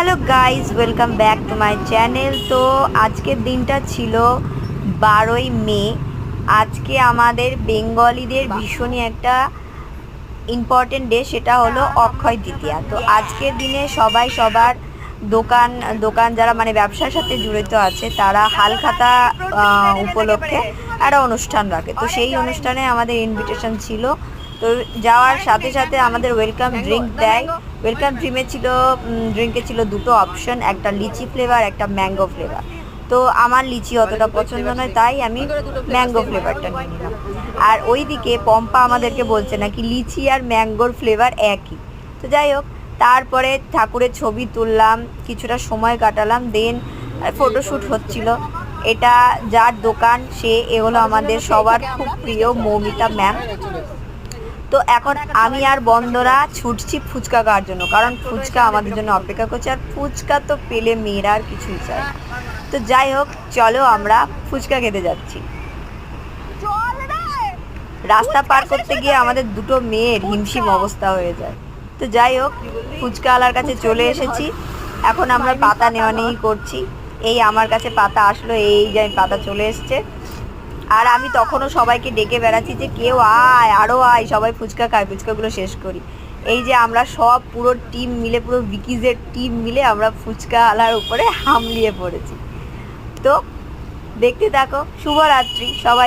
Hello guys, welcome back to my channel. তো আজকের দিনটা ছিল 12ই মে। আজকে আমাদের বেঙ্গলিদের ভীষণই একটা ইম্পর্টেন্ট ডে, সেটা হলো অক্ষয় তৃতীয়া। তো আজকের দিনে সবাই সবার দোকান দোকান যারা মানে ব্যবসার সাথে জড়িত আছে তারা হালখাতা উপলক্ষে একটা অনুষ্ঠান রাখে। তো সেই অনুষ্ঠানে আমাদের ইনভিটেশন ছিল। তো যাওয়ার সাথে সাথে আমাদের ওয়েলকাম ড্রিঙ্ক দেয়। ওয়েলকাম ড্রিঙ্কে ছিল দুটো অপশন, একটা লিচি ফ্লেভার, একটা ম্যাঙ্গো ফ্লেভার। তো আমার লিচি অতটা পছন্দ নয়, তাই আমি ম্যাঙ্গো ফ্লেভারটা নিয়ে নিলাম। আর ওইদিকে পম্পা আমাদেরকে বলছে নাকি লিচি আর ম্যাঙ্গোর ফ্লেভার একই। তো যাই হোক, তারপরে ঠাকুরের ছবি তুললাম, কিছুটা সময় কাটালাম, দেন ফটোশ্যুট হচ্ছিল। এটা যার দোকান এ হলো আমাদের সবার খুব প্রিয় মৌমিতা ম্যাম। তো এখন আমি আর বন্ধরা ছুটছি ফুচকা খাওয়ার জন্য, কারণ ফুচকা আমাদের জন্য অপেক্ষা করছে, আর ফুচকা তো পেলে মেয়েরা আর কিছুই চায়। তো যাই হোক, চলো আমরা ফুচকা খেতে যাচ্ছি। রাস্তা পার করতে গিয়ে আমাদের দুটো মেয়ের হিমশিম অবস্থা হয়ে যায়। তো যাই হোক, ফুচকাওয়ালার কাছে চলে এসেছি। এখন আমরা পাতা নেওয়া নেই করছি। এই আমার কাছে পাতা আসলো, এই যে পাতা চলে এসছে। আর আমি তখনও সবাইকে ডেকে বেড়াচ্ছি যে কেউ আয়, আরও আয়, সবাই ফুচকা খায়, ফুচকাগুলো শেষ করি। এই যে আমরা সব পুরো টিম মিলে, পুরো বিকিজের টিম মিলে আমরা ফুচকা আলার উপরে হামলিয়ে পড়েছি। তো দেখতে থাকো। শুভরাত্রি সবাই।